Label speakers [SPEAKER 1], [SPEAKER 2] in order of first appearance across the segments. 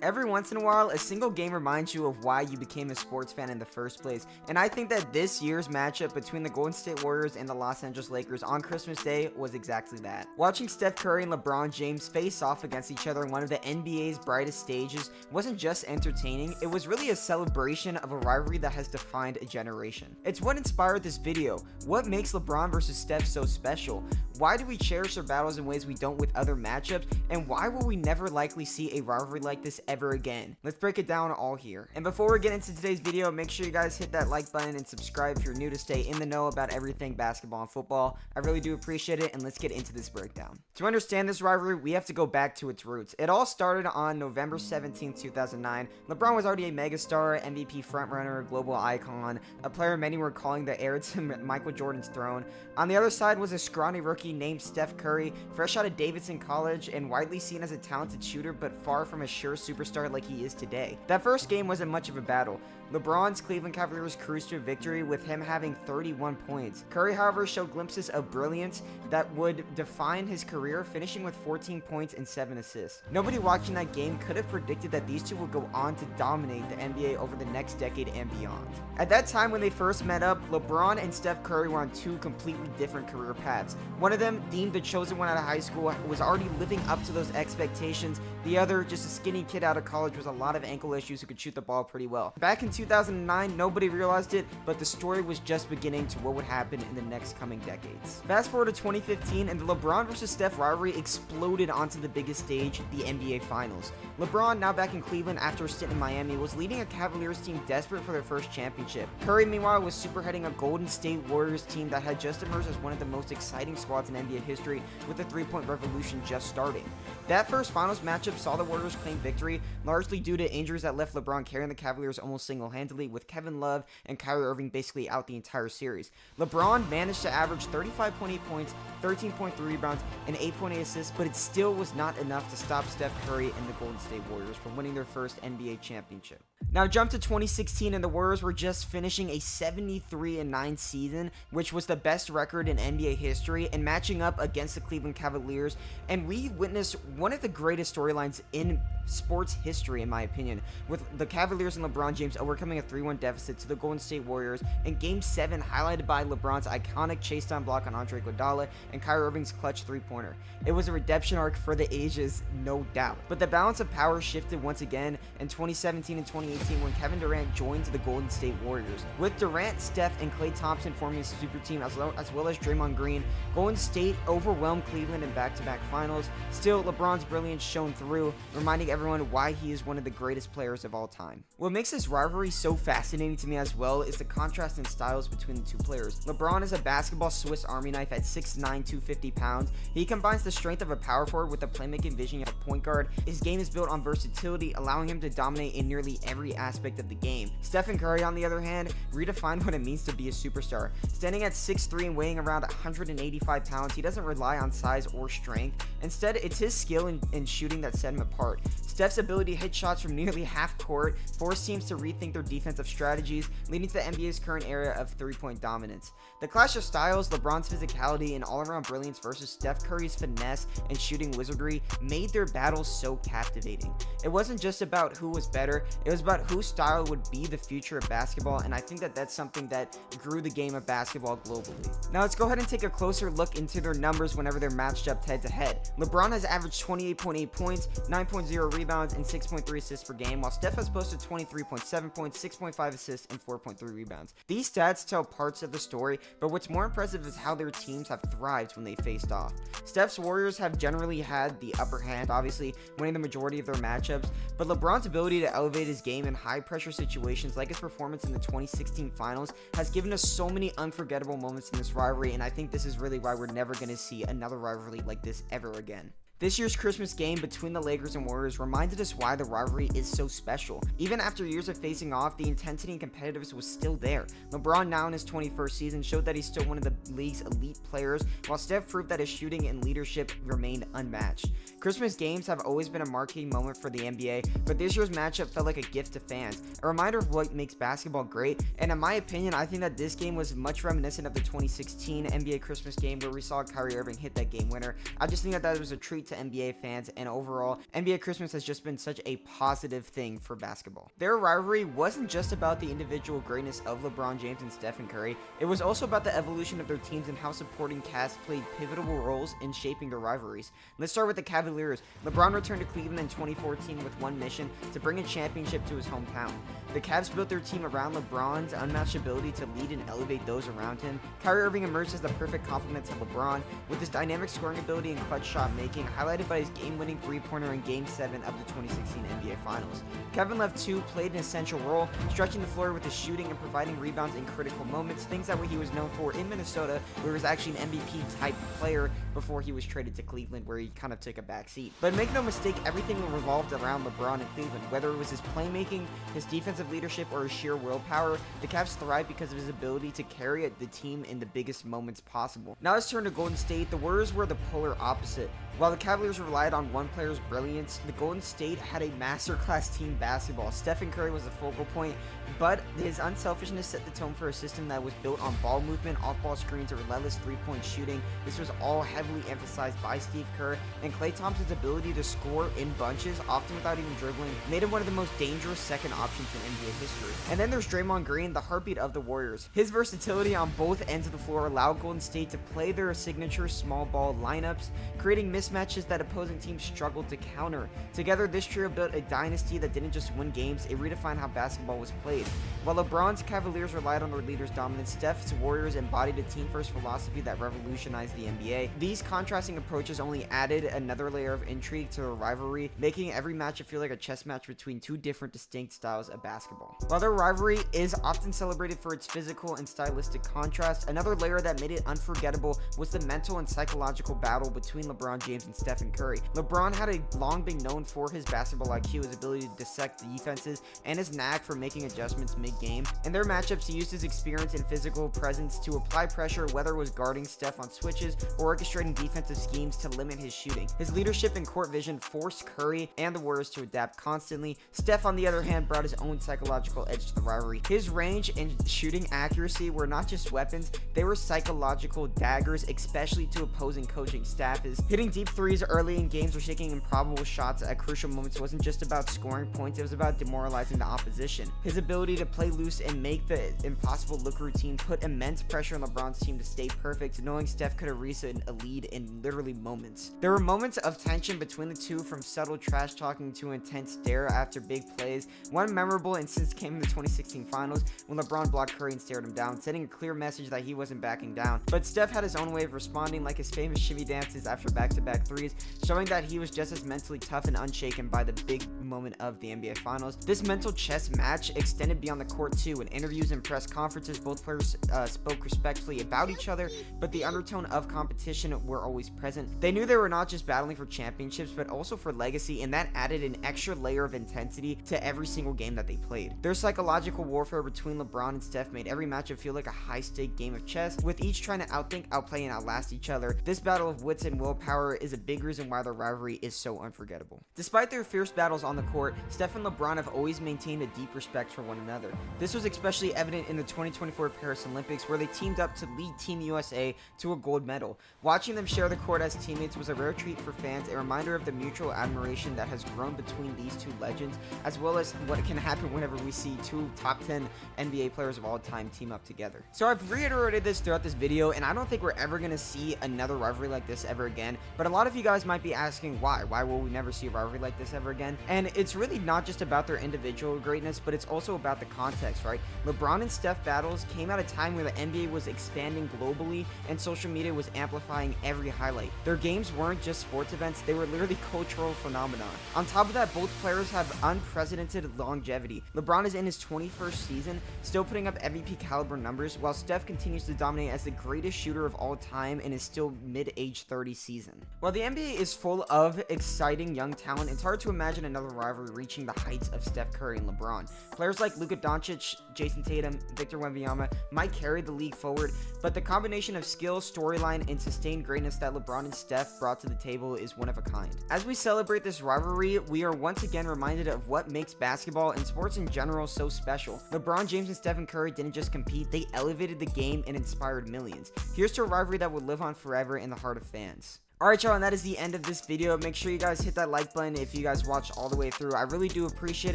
[SPEAKER 1] Every once in a while, a single game reminds you of why you became a sports fan in the first place, and I think that this year's matchup between the Golden State Warriors and the Los Angeles Lakers on Christmas Day was exactly that. Watching Steph Curry and LeBron James face off against each other in one of the NBA's brightest stages wasn't just entertaining, it was really a celebration of a rivalry that has defined a generation. It's what inspired this video. What makes LeBron versus Steph so special? Why do we cherish their battles in ways we don't with other matchups? And why will we never likely see a rivalry like this ever again? Let's break it down all here. And before we get into today's video, make sure you guys hit that like button and subscribe if you're new to stay in the know about everything basketball and football. I really do appreciate it, and let's get into this breakdown. To understand this rivalry, we have to go back to its roots. It all started on November 17, 2009. LeBron was already a megastar, MVP frontrunner, global icon, a player many were calling the heir to Michael Jordan's throne. On the other side was a scrawny rookie named Steph Curry, fresh out of Davidson College and widely seen as a talented shooter but far from a sure superstar like he is today. That first game wasn't much of a battle. LeBron's Cleveland Cavaliers cruised to victory with him having 31 points. Curry, however, showed glimpses of brilliance that would define his career, finishing with 14 points and 7 assists. Nobody watching that game could have predicted that these two would go on to dominate the NBA over the next decade and beyond. At that time when they first met up, LeBron and Steph Curry were on two completely different career paths. One of them, deemed the chosen one out of high school, was already living up to those expectations. The other, just a skinny kid out of college with a lot of ankle issues who could shoot the ball pretty well. Back in 2009, nobody realized it, but the story was just beginning to what would happen in the next coming decades. Fast forward to 2015, and the LeBron versus Steph rivalry exploded onto the biggest stage, the NBA Finals. LeBron, now back in Cleveland after a stint in Miami, was leading a Cavaliers team desperate for their first championship. Curry, meanwhile, was superheading a Golden State Warriors team that had just emerged as one of the most exciting squads in NBA history, with the three-point revolution just starting. That first Finals matchup saw the Warriors claim victory, largely due to injuries that left LeBron carrying the Cavaliers almost single-handedly, with Kevin Love and Kyrie Irving basically out the entire series. LeBron managed to average 35.8 points, 13.3 rebounds, and 8.8 assists, but it still was not enough to stop Steph Curry and the Golden State Warriors from winning their first NBA championship. Now jump to 2016, and the Warriors were just finishing a 73-9 season, which was the best record in NBA history, and matching up against the Cleveland Cavaliers, and we witnessed one of the greatest storylines in sports history, in my opinion, with the Cavaliers and LeBron James overcoming a 3-1 deficit to the Golden State Warriors in Game 7, highlighted by LeBron's iconic chase-down block on Andre Iguodala and Kyrie Irving's clutch three-pointer. It was a redemption arc for the ages, no doubt. But the balance of power shifted once again in 2017 and 2018 when Kevin Durant joined the Golden State Warriors. With Durant, Steph, and Klay Thompson forming a super team as well as Draymond Green, Golden State overwhelmed Cleveland in back-to-back finals. Still, LeBron's brilliance shone through, reminding everyone why he is one of the greatest players of all time. What makes this rivalry so fascinating to me as well is the contrast in styles between the two players. LeBron is a basketball Swiss Army knife at 6'9", 250 pounds. He combines the strength of a power forward with the playmaking vision of a point guard. His game is built on versatility, allowing him to dominate in nearly every aspect of the game. Stephen Curry, on the other hand, redefined what it means to be a superstar. Standing at 6'3" and weighing around 185 pounds, he doesn't rely on size or strength. Instead, it's his skill in shooting that set him apart. Steph's ability to hit shots from nearly half court forced teams to rethink their defensive strategies, leading to the NBA's current era of three-point dominance. The clash of styles, LeBron's physicality and all-around brilliance versus Steph Curry's finesse and shooting wizardry, made their battles so captivating. It wasn't just about who was better, it was about whose style would be the future of basketball, and I think that that's something that grew the game of basketball globally. Now let's go ahead and take a closer look into their numbers whenever they're matched up head-to-head. LeBron has averaged 28.8 points, 9.0 rebounds, and 6.3 assists per game, while Steph has posted 23.7 points, 6.5 assists, and 4.3 rebounds. These stats tell parts of the story, but what's more impressive is how their teams have thrived when they faced off. Steph's Warriors have generally had the upper hand, obviously winning the majority of their matchups, but LeBron's ability to elevate his game in high-pressure situations like his performance in the 2016 finals has given us so many unforgettable moments in this rivalry, and I think this is really why we're never going to see another rivalry like this ever again. This year's Christmas game between the Lakers and Warriors reminded us why the rivalry is so special. Even after years of facing off, the intensity and competitiveness was still there. LeBron, now in his 21st season, showed that he's still one of the league's elite players, while Steph proved that his shooting and leadership remained unmatched. Christmas games have always been a marquee moment for the NBA, but this year's matchup felt like a gift to fans, a reminder of what makes basketball great, and in my opinion, I think that this game was much reminiscent of the 2016 NBA Christmas game where we saw Kyrie Irving hit that game winner. I just think that that was a treat to NBA fans, and overall, NBA Christmas has just been such a positive thing for basketball. Their rivalry wasn't just about the individual greatness of LeBron James and Stephen Curry, it was also about the evolution of their teams and how supporting cast played pivotal roles in shaping their rivalries. Let's start with the Cavaliers. LeBron returned to Cleveland in 2014 with one mission: to bring a championship to his hometown. The Cavs built their team around LeBron's unmatched ability to lead and elevate those around him. Kyrie Irving emerged as the perfect complement to LeBron, with his dynamic scoring ability and clutch shot making, highlighted by his game-winning three-pointer in Game 7 of the 2016 NBA Finals. Kevin Love, too, played an essential role, stretching the floor with his shooting and providing rebounds in critical moments, things that he was known for in Minnesota, where he was actually an MVP-type player before he was traded to Cleveland, where he kind of took a back seat. But make no mistake, everything revolved around LeBron in Cleveland. Whether it was his playmaking, his defensive leadership, or his sheer willpower, the Cavs thrived because of his ability to carry the team in the biggest moments possible. Now let's turn to Golden State. The Warriors were the polar opposite. While the Cavaliers relied on one player's brilliance, the Golden State had a masterclass team basketball. Stephen Curry was the focal point, but his unselfishness set the tone for a system that was built on ball movement, off-ball screens, and relentless three-point shooting. This was all heavily emphasized by Steve Kerr, and Klay Thompson's ability to score in bunches, often without even dribbling, made him one of the most dangerous second options in NBA history. And then there's Draymond Green, the heartbeat of the Warriors. His versatility on both ends of the floor allowed Golden State to play their signature small ball lineups, creating mismatches that opposing teams struggled to counter. Together, this trio built a dynasty that didn't just win games, it redefined how basketball was played. While LeBron's Cavaliers relied on their leader's dominance, Steph's Warriors embodied a team-first philosophy that revolutionized the NBA. These contrasting approaches only added another layer of intrigue to their rivalry, making every matchup feel like a chess match between two different distinct styles of basketball. While their rivalry is often celebrated for its physical and stylistic contrast, another layer that made it unforgettable was the mental and psychological battle between LeBron James and Stephen Curry. LeBron had long been known for his basketball IQ, his ability to dissect defenses, and his knack for making adjustments mid-game. In their matchups, he used his experience and physical presence to apply pressure, whether it was guarding Steph on switches or orchestrating defensive schemes to limit his shooting. His leadership and court vision forced Curry and the Warriors to adapt constantly. Steph, on the other hand, brought his own psychological edge to the rivalry. His range and shooting accuracy were not just weapons, they were psychological daggers, especially to opposing coaching staffs. Hitting deep threes early in games or shaking improbable shots at crucial moments wasn't just about scoring points, it was about demoralizing the opposition. His ability to play loose and make the impossible look routine put immense pressure on LeBron's team to stay perfect, knowing Steph could erase a lead in literally moments. There were moments of tension between the two, from subtle trash talking to intense stare after big plays. One memorable instance came in the 2016 Finals when LeBron blocked Curry and stared him down, sending a clear message that he wasn't backing down. But Steph had his own way of responding, like his famous shimmy dances after back-to-back threes, showing that he was just as mentally tough and unshaken by the big moment of the NBA Finals. This mental chess match extended beyond the court too. In interviews and press conferences, both players spoke respectfully about each other, but the undertone of competition were always present. They knew they were not just battling for championships, but also for legacy, and that added an extra layer of intensity to every single game that they played. Their psychological warfare between LeBron and Steph made every matchup feel like a high-stake game of chess, with each trying to outthink, outplay, and outlast each other. This battle of wits and willpower is a big reason why their rivalry is so unforgettable. Despite their fierce battles on the court, Steph and LeBron have always maintained a deep respect for one another. This was especially evident in the 2024 Paris Olympics, where they teamed up to lead Team USA to a gold medal. Watching them share the court as teammates was a rare treat for fans, a reminder of the mutual admiration that has grown between these two legends, as well as what can happen whenever we see two top 10 NBA players of all time team up together. So I've reiterated this throughout this video, and I don't think we're ever going to see another rivalry like this ever again, but a lot of you guys might be asking why will we never see a rivalry like this ever again? And it's really not just about their individual greatness, but it's also about the context, right? LeBron and Steph battles came at a time where the NBA was expanding globally and social media was amplifying every highlight. Their games weren't just sports events, they were literally cultural phenomenon. On top of that, both players have unprecedented longevity. LeBron is in his 21st season, still putting up MVP caliber numbers, while Steph continues to dominate as the greatest shooter of all time in his still mid-age 30 season. While the NBA is full of exciting young talent, it's hard to imagine another rivalry reaching the heights of Steph Curry and LeBron. Players like Luka Doncic, Jason Tatum, Victor Wembanyama might carry the league forward, but the combination of skill, storyline, and sustained greatness that LeBron and Steph brought to the table is one of a kind. As we celebrate this rivalry, we are once again reminded of what makes basketball and sports in general so special. LeBron James and Stephen Curry didn't just compete, they elevated the game and inspired millions. Here's to a rivalry that will live on forever in the heart of fans. Alright, y'all, and that is the end of this video. Make sure you guys hit that like button if you guys watched all the way through. I really do appreciate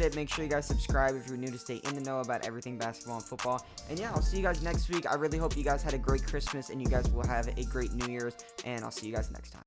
[SPEAKER 1] it. Make sure you guys subscribe if you're new to stay in the know about everything basketball and football. And yeah, I'll see you guys next week. I really hope you guys had a great Christmas and you guys will have a great New Year's. And I'll see you guys next time.